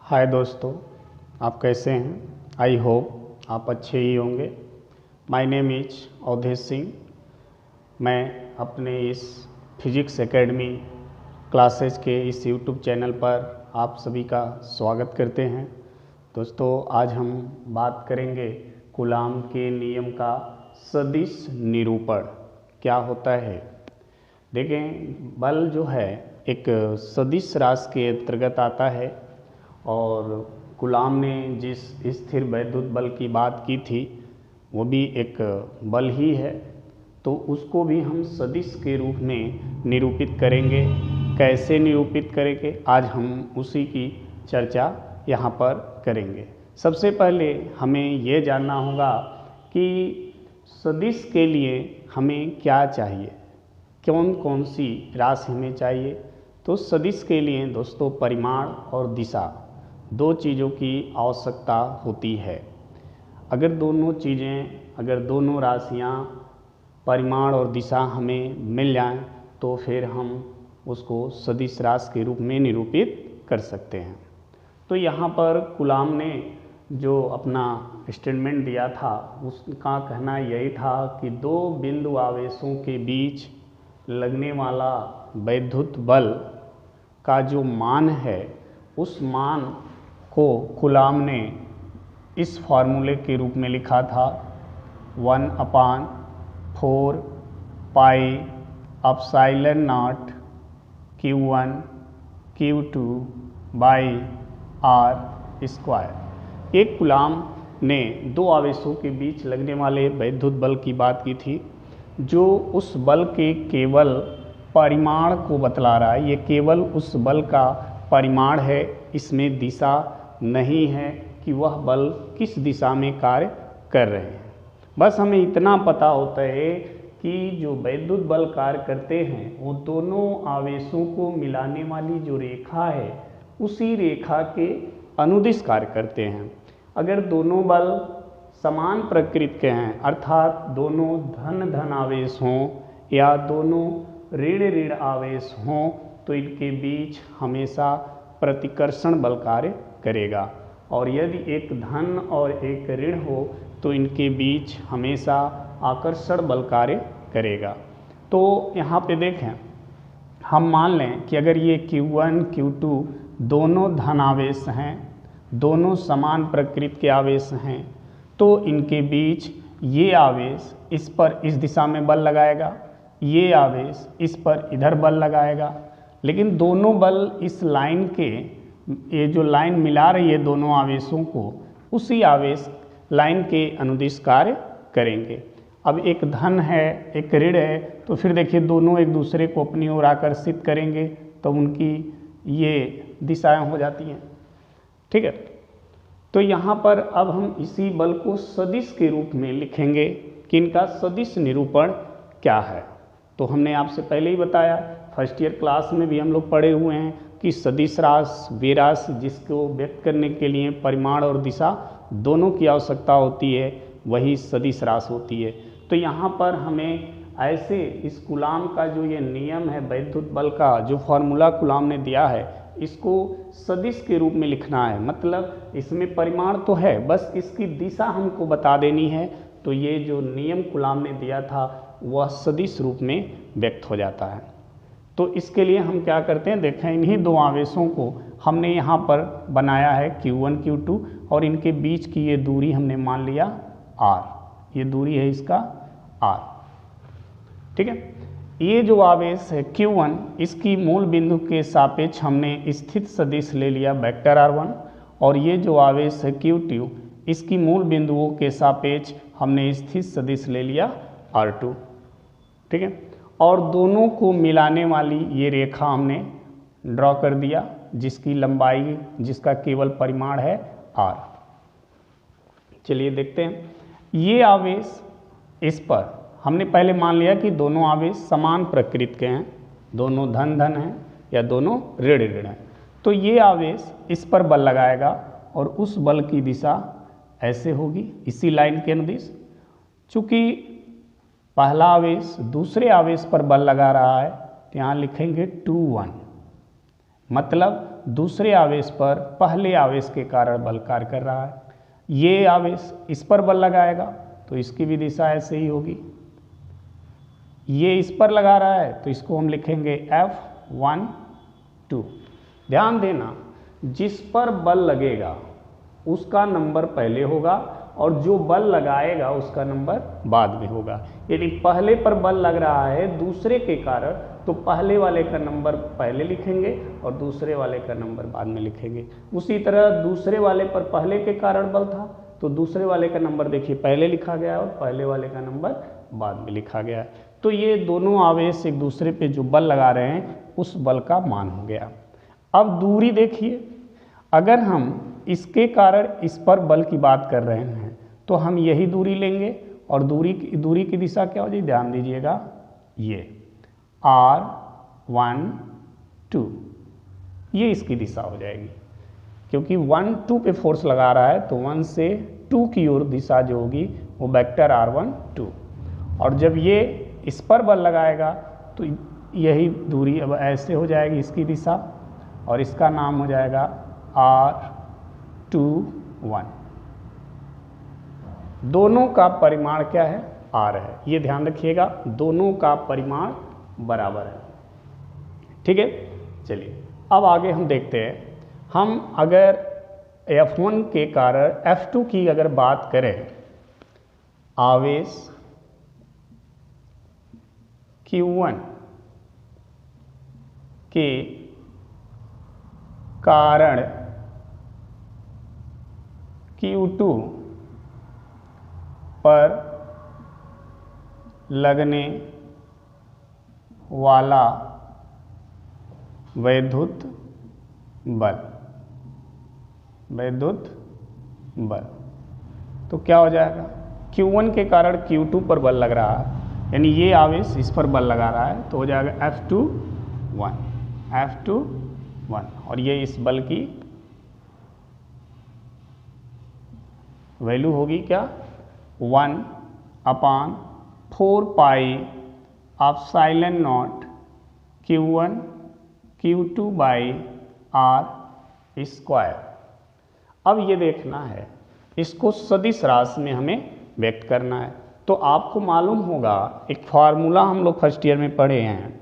हाय दोस्तों, आप कैसे हैं? आई होप आप अच्छे ही होंगे। My name is Avdhesh Singh. मैं अपने इस फिजिक्स एकेडमी क्लासेस के इस यूट्यूब चैनल पर आप सभी का स्वागत करते हैं। दोस्तों, आज हम बात करेंगे कूलाम के नियम का सदिश निरूपण क्या होता है। देखें, बल जो है एक सदिश राशि के अंतर्गत आता है और कूलाम ने जिस स्थिर वैद्युत बल की बात की थी वो भी एक बल ही है, तो उसको भी हम सदिश के रूप में निरूपित करेंगे। कैसे निरूपित करेंगे, आज हम उसी की चर्चा यहाँ पर करेंगे। सबसे पहले हमें ये जानना होगा कि सदिश के लिए हमें क्या चाहिए, कौन कौन सी राशि हमें चाहिए। तो सदिश के लिए दोस्तों परिमाण और दिशा दो चीज़ों की आवश्यकता होती है। अगर दोनों राशियाँ परिमाण और दिशा हमें मिल जाएं तो फिर हम उसको सदिश राशि के रूप में निरूपित कर सकते हैं। तो यहाँ पर कूलाम ने जो अपना स्टेटमेंट दिया था उसका कहना यही था कि दो बिंदु आवेशों के बीच लगने वाला वैद्युत बल का जो मान है उस मान को कूलाम ने इस फॉर्मूले के रूप में लिखा था 1/4 pi epsilon naught Q1 Q2 by R square. एक कूलाम ने दो आवेशों के बीच लगने वाले वैद्युत बल की बात की थी, जो उस बल के केवल परिमाण को बतला रहा है। ये केवल उस बल का परिमाण है, इसमें दिशा नहीं है कि वह बल किस दिशा में कार्य कर रहे हैं। बस हमें इतना पता होता है कि जो वैद्युत बल कार्य करते हैं वो दोनों आवेशों को मिलाने वाली जो रेखा है उसी रेखा के अनुदिश कार्य करते हैं। अगर दोनों बल समान प्रकृति के हैं, अर्थात दोनों धन धन आवेश हों या दोनों ऋण ऋण आवेश हों, तो इनके बीच हमेशा प्रतिकर्षण बल कार्य करेगा। और यदि एक धन और एक ऋण हो तो इनके बीच हमेशा आकर्षण बल कार्य करेगा। तो यहाँ पे देखें, हम मान लें कि अगर ये Q1 Q2 दोनों धन आवेश हैं, दोनों समान प्रकृति के आवेश हैं, तो इनके बीच ये आवेश इस पर इस दिशा में बल लगाएगा, ये आवेश इस पर इधर बल लगाएगा। लेकिन दोनों बल इस लाइन के, ये जो लाइन मिला रही है दोनों आवेशों को, उसी आवेश लाइन के अनुदिश कार्य करेंगे। अब एक धन है एक ऋण है, तो फिर देखिए दोनों एक दूसरे को अपनी ओर आकर्षित करेंगे तो उनकी ये दिशाएं हो जाती हैं। ठीक है, तो यहाँ पर अब हम इसी बल को सदिश के रूप में लिखेंगे कि इनका सदिश निरूपण क्या है। तो हमने आपसे पहले ही बताया, फर्स्ट ईयर क्लास में भी हम लोग पढ़े हुए हैं कि सदिश राशि वे राशि जिसको व्यक्त करने के लिए परिमाण और दिशा दोनों की आवश्यकता होती है, वही सदिश राशि होती है। तो यहाँ पर हमें ऐसे इस कूलाम का जो ये नियम है वैद्युत बल का, जो फॉर्मूला कूलाम ने दिया है, इसको सदिश के रूप में लिखना है। मतलब इसमें परिमाण तो है, बस इसकी दिशा हमको बता देनी है। तो ये जो नियम कूलाम ने दिया था वह सदिश रूप में व्यक्त हो जाता है। तो इसके लिए हम क्या करते हैं, देखें, इन्हीं दो आवेशों को हमने यहाँ पर बनाया है Q1 Q2 और इनके बीच की ये दूरी हमने मान लिया R। ये दूरी है इसका R। ठीक है, ये जो आवेश है Q1, इसकी मूल बिंदु के सापेक्ष हमने स्थित सदिश ले लिया वेक्टर R1, और ये जो आवेश है Q2, इसकी मूल बिंदुओं के सापेक्ष हमने स्थित सदिश ले लिया R2। ठीक है, और दोनों को मिलाने वाली ये रेखा हमने ड्रॉ कर दिया, जिसकी लंबाई, जिसका केवल परिमाण है R। चलिए देखते हैं, ये आवेश इस पर हमने पहले मान लिया कि दोनों आवेश समान प्रकृति के हैं, दोनों धन धन हैं या दोनों ऋण ऋण हैं। तो ये आवेश इस पर बल लगाएगा और उस बल की दिशा ऐसे होगी, इसी लाइन के अनुदिश। चूँकि पहला आवेश दूसरे आवेश पर बल लगा रहा है तो यहाँ लिखेंगे 2 1, मतलब दूसरे आवेश पर पहले आवेश के कारण बल कार्य कर रहा है। ये आवेश इस पर बल लगाएगा तो इसकी भी दिशा ऐसे ही होगी। ये इस पर लगा रहा है तो इसको हम लिखेंगे F1 2। ध्यान देना, जिस पर बल लगेगा उसका नंबर पहले होगा और जो बल लगाएगा उसका नंबर बाद में होगा। यदि पहले पर बल लग रहा है दूसरे के कारण तो पहले वाले का नंबर पहले लिखेंगे और दूसरे वाले का नंबर बाद में लिखेंगे। उसी तरह दूसरे वाले पर पहले के कारण बल था तो दूसरे वाले का नंबर देखिए पहले लिखा गया और पहले वाले का नंबर बाद में लिखा गया। तो ये दोनों आवेश एक दूसरे पे जो बल लगा रहे हैं उस बल का मान हो गया। अब दूरी देखिए, अगर हम इसके कारण इस पर बल की बात कर रहे हैं तो हम यही दूरी लेंगे और दूरी की दिशा क्या हो जाएगी, ध्यान दीजिएगा, ये R1 2, ये इसकी दिशा हो जाएगी क्योंकि 1 2 पे फोर्स लगा रहा है तो 1 से 2 की ओर दिशा जो होगी वो वेक्टर R1 2। और जब ये इस पर बल लगाएगा तो यही दूरी अब ऐसे हो जाएगी इसकी दिशा और इसका नाम हो जाएगा R2 1। दोनों का परिमाण क्या है, R है। ये ध्यान रखिएगा, दोनों का परिमाण बराबर है। ठीक है, चलिए अब आगे हम देखते हैं। हम अगर F1 के कारण F2 की अगर बात करें, आवेश Q1 के कारण Q2 पर लगने वाला वैद्युत बल तो क्या हो जाएगा, Q1 के कारण Q2 पर बल लग रहा है यानी ये आवेश इस पर बल लगा रहा है तो हो जाएगा F2 1 और ये इस बल की वैल्यू होगी क्या, 1/4 pi epsilon naught Q1 Q2 by R square. अब ये देखना है, इसको सदिश राशि में हमें व्यक्त करना है। तो आपको मालूम होगा एक फार्मूला हम लोग फर्स्ट ईयर में पढ़े हैं,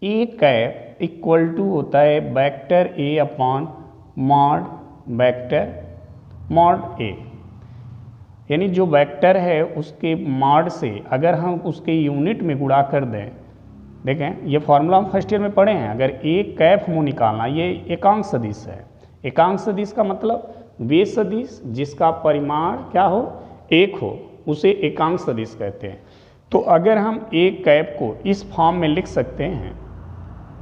ए कैप इक्वल टू होता है vector A upon mod vector mod A. यानी जो वेक्टर है उसके मॉड से अगर हम उसके यूनिट में गुणा कर दें, देखें ये फॉर्मूला हम फर्स्ट ईयर में पढ़े हैं, अगर ए कैप हमें निकालना, ये एकांक सदिश है। एकांक सदिश का मतलब वे सदिश जिसका परिमाण क्या हो, एक हो, उसे एकांक सदिश कहते हैं। तो अगर हम ए कैप को इस फॉर्म में लिख सकते हैं,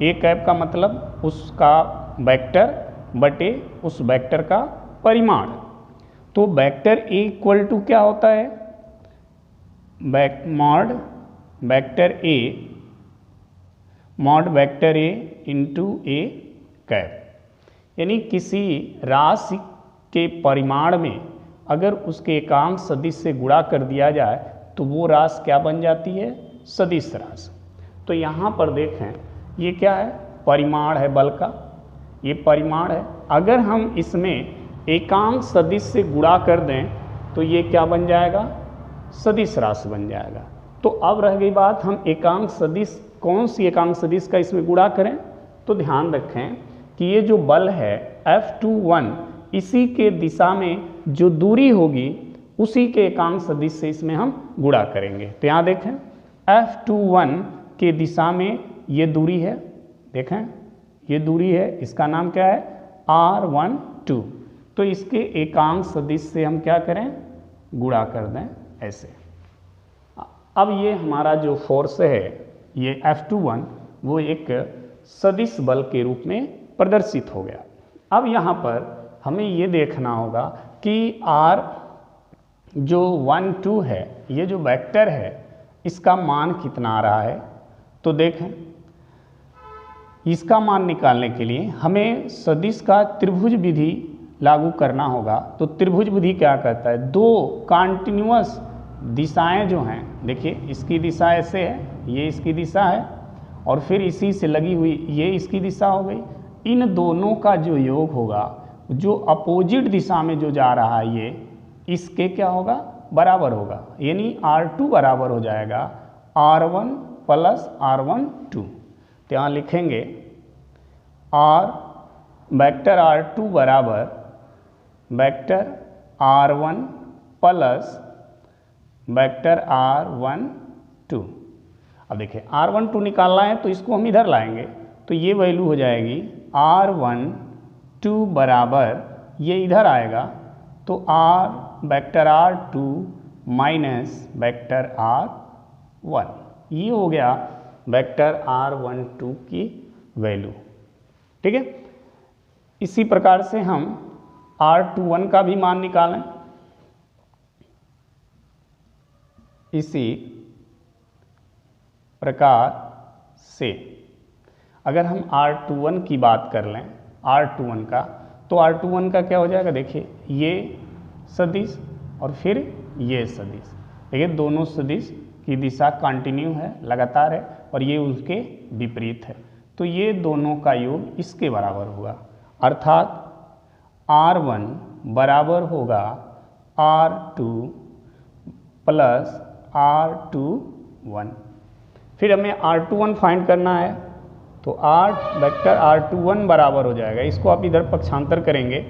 ए कैप का मतलब उसका वेक्टर बटे उस वेक्टर का परिमाण। तो वेक्टर ए इक्वल टू क्या होता है, mod vector A into A cap. यानी किसी राशि के परिमाण में अगर उसके एकांक सदिश से गुणा कर दिया जाए तो वो राशि क्या बन जाती है, सदिश राशि। तो यहाँ पर देखें ये क्या है, परिमाण है बल का, ये परिमाण है। अगर हम इसमें एकांक सदिश से गुणा कर दें तो ये क्या बन जाएगा, सदिश राशि बन जाएगा। तो अब रह गई बात, हम एकांक सदिश कौन सी एकांक सदिश का इसमें गुणा करें। तो ध्यान रखें कि ये जो बल है F21, इसी के दिशा में जो दूरी होगी उसी के एकांक सदिश से इसमें हम गुणा करेंगे। तो यहाँ देखें F21 के दिशा में ये दूरी है, देखें ये दूरी है, इसका नाम क्या है, R12। तो इसके एकांक सदिश से हम क्या करें, गुणा कर दें ऐसे। अब ये हमारा जो फोर्स है ये F21 वो एक सदिश बल के रूप में प्रदर्शित हो गया। अब यहाँ पर हमें ये देखना होगा कि R जो 1 2 है, ये जो वेक्टर है इसका मान कितना आ रहा है। तो देखें इसका मान निकालने के लिए हमें सदिश का त्रिभुज विधि लागू करना होगा। तो त्रिभुज विधि क्या कहता है, दो कॉन्टिन्यूअस दिशाएं जो हैं, देखिए इसकी दिशा ऐसे है, ये इसकी दिशा है और फिर इसी से लगी हुई ये इसकी दिशा हो गई, इन दोनों का जो योग होगा, जो अपोजिट दिशा में जो जा रहा है ये, इसके क्या होगा, बराबर होगा। यानी R2 बराबर हो जाएगा R1 प्लस R12। तो यहाँ लिखेंगे वेक्टर R2 बराबर vector R1 plus vector R12। अब देखिए R12 निकालना है तो इसको हम इधर लाएंगे, तो ये वैल्यू हो जाएगी R12 बराबर, ये इधर आएगा तो vector R2 minus vector R1, ये हो गया वेक्टर R12 की वैल्यू। ठीक है, इसी प्रकार से हम R21 का भी मान निकालें। इसी प्रकार से अगर हम R21 की बात कर लें, R21 का, तो R21 का क्या हो जाएगा, देखिए ये सदिश और फिर ये सदिश, देखिए दोनों सदिश की दिशा कंटिन्यू है, लगातार है, और ये उसके विपरीत है, तो ये दोनों का योग इसके बराबर होगा, अर्थात R1 बराबर होगा R2 प्लस R21। फिर हमें R21 फाइंड करना है, तो वेक्टर R21 बराबर हो जाएगा, इसको आप इधर पक्षांतर करेंगे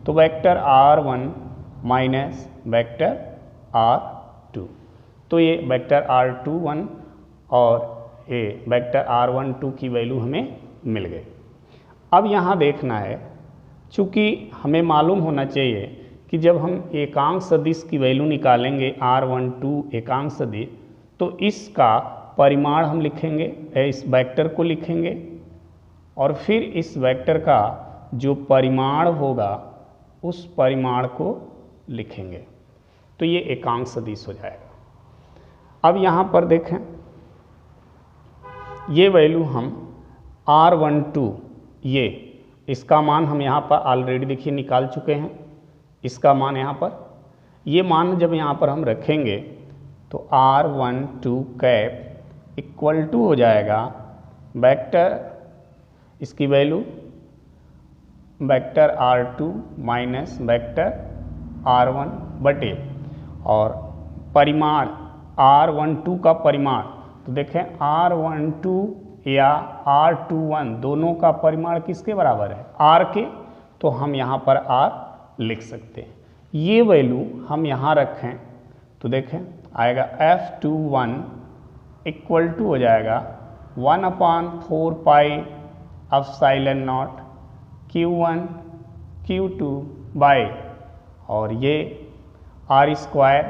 तो vector R1 minus vector R2, तो ये वेक्टर R21 और ये वेक्टर R12 की वैल्यू हमें मिल गई। अब यहाँ देखना है, चूँकि हमें मालूम होना चाहिए कि जब हम एकांक सदिश की वैल्यू निकालेंगे R12 एकांक सदिश, तो इसका परिमाण हम लिखेंगे, इस वेक्टर को लिखेंगे, और फिर इस वेक्टर का जो परिमाण होगा उस परिमाण को लिखेंगे, तो ये एकांक सदिश हो जाएगा। अब यहाँ पर देखें, ये वैल्यू हम R12, ये इसका मान हम यहाँ पर ऑलरेडी देखिए निकाल चुके हैं, इसका मान यहाँ पर, ये मान जब यहाँ पर हम रखेंगे तो R12 कैप इक्वल टू हो जाएगा वेक्टर, इसकी value vector R2 minus vector R1 बटे, और परिमाण R12 का परिमाण, तो देखें R12 या R21 दोनों का परिमाण किसके बराबर है, R के, तो हम यहाँ पर R लिख सकते हैं। ये वैल्यू हम यहाँ रखें तो देखें आएगा F21 इक्वल टू हो जाएगा 1/4 pi epsilon naught Q1 Q2 by, और ये R²।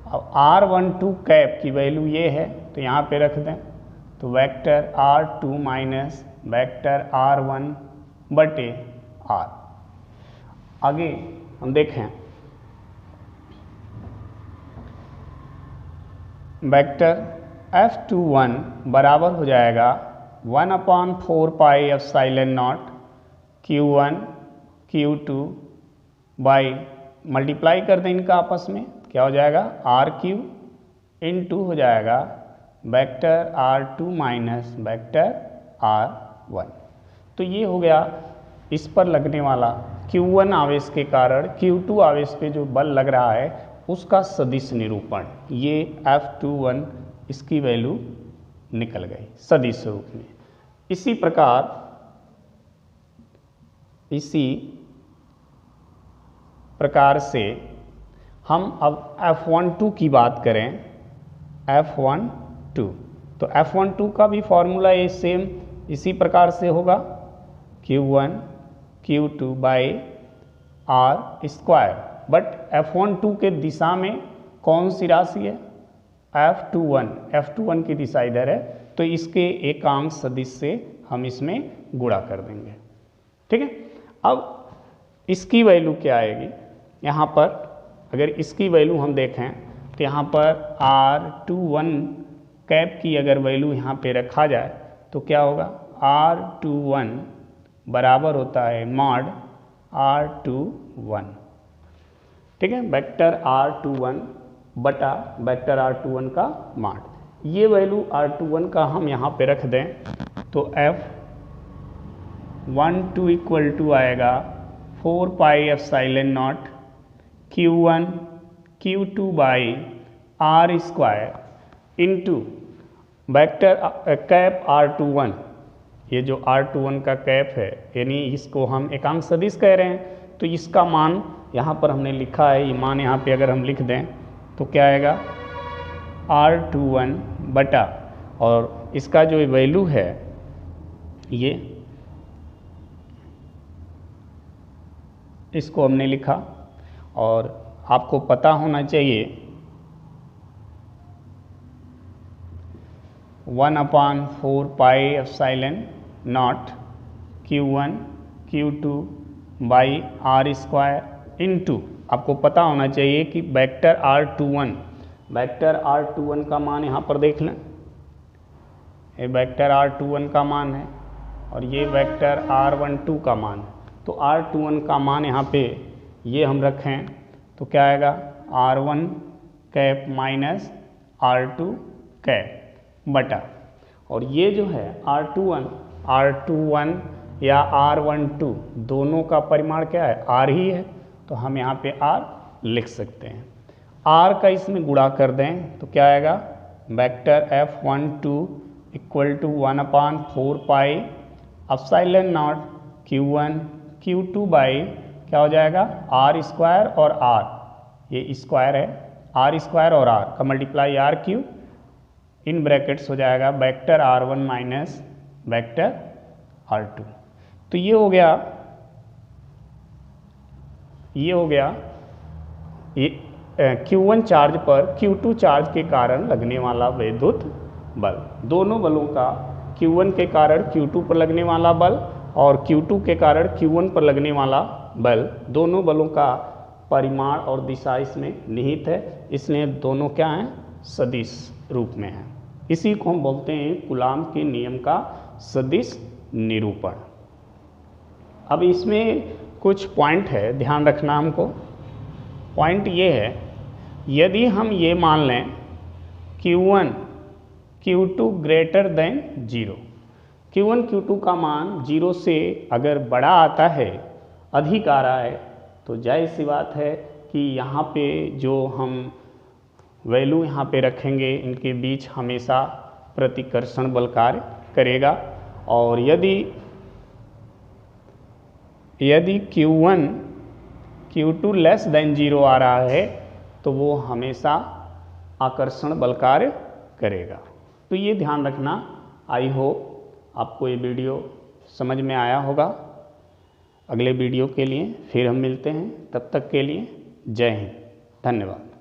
अब R12 कैप की वैल्यू ये है तो यहाँ पे रख दें, तो vector R2 minus vector R1 बटे R। आगे हम देखें, वेक्टर F21 बराबर हो जाएगा 1/4 pi epsilon naught Q1 Q2 by, multiply कर दें इनका आपस में, क्या हो जाएगा RQ इंटू हो जाएगा vector R2 minus vector R1। तो ये हो गया इस पर लगने वाला Q1 आवेश के कारण Q2 आवेश पे जो बल लग रहा है उसका सदिश निरूपण, ये F21 इसकी वैल्यू निकल गई सदिश रूप में। इसी प्रकार से हम अब F12 की बात करें, F12, तो F12 का भी फॉर्मूला ये सेम इसी प्रकार से होगा Q1 Q2 by R², but F12 के दिशा में कौन सी राशि है, F21 की दिशा इधर है, तो इसके एकांक सदिश से हम इसमें गुणा कर देंगे। ठीक है, अब इसकी वैल्यू क्या आएगी, यहाँ पर अगर इसकी वैल्यू हम देखें तो यहाँ पर R21 कैप की अगर वैल्यू यहाँ पे रखा जाए तो क्या होगा, R21 बराबर होता है मॉड R21। ठीक है, वेक्टर R21 बटा वेक्टर R21 का मान, ये वैल्यू R21 का हम यहाँ पे रख दें तो 1 2 इक्वल टू आएगा 4 pi epsilon naught Q1 Q2 by r square into vector cap R21। ये जो R21 का कैप है यानी इसको हम एकांक सदिश कह रहे हैं, तो इसका मान यहाँ पर हमने लिखा है, ये मान यहाँ पे अगर हम लिख दें तो क्या आएगा R21 बटा, और इसका जो वैल्यू है ये इसको हमने लिखा, और आपको पता होना चाहिए 1/4 pi epsilon naught Q1 Q2 by r square into, आपको पता होना चाहिए कि वेक्टर R21 का मान यहाँ पर देख लें, ये वेक्टर R21 का मान है और ये वेक्टर R12 का मान है। तो R21 का मान यहाँ पे ये हम रखें तो क्या आएगा R1 cap minus R2 cap बटा, और ये जो है R21 या R12 दोनों का परिमाण क्या है R ही है, तो हम यहाँ पे R लिख सकते हैं। R का इसमें गुणा कर दें तो क्या आएगा vector F12 equal to 1/4 pi epsilon naught Q1 Q2 by क्या हो जाएगा आर स्क्वायर और R, ये स्क्वायर है R स्क्वायर और R का multiply R q in brackets हो जाएगा vector R1 minus vector R2। तो ये हो गया ये Q1 चार्ज पर Q2 चार्ज के कारण लगने वाला विद्युत बल, दोनों बलों का Q1 के कारण Q2 पर लगने वाला बल और Q2 के कारण Q1 पर लगने वाला बल, दोनों बलों का परिमाण और दिशा इसमें निहित है, इसलिए दोनों क्या हैं सदिश रूप में हैं। इसी को हम बोलते हैं कूलाम के नियम का सदिश निरूपण। अब इसमें कुछ पॉइंट है, ध्यान रखना हमको। पॉइंट ये है, यदि हम ये मान लें Q1 Q2 greater than 0, Q1 Q2 का मान 0 से अगर बड़ा आता है, अधिक आ रहा है, तो जाहिर सी बात है कि यहाँ पे जो हम वैल्यू यहाँ पे रखेंगे इनके बीच हमेशा प्रतिकर्षण बल कार्य करेगा, और यदि Q1 Q2 लेस देन 0 आ रहा है तो वो हमेशा आकर्षण बल कार्य करेगा। तो ये ध्यान रखना। आई होप आपको ये वीडियो समझ में आया होगा। अगले वीडियो के लिए फिर हम मिलते हैं, तब तक के लिए जय हिंद, धन्यवाद।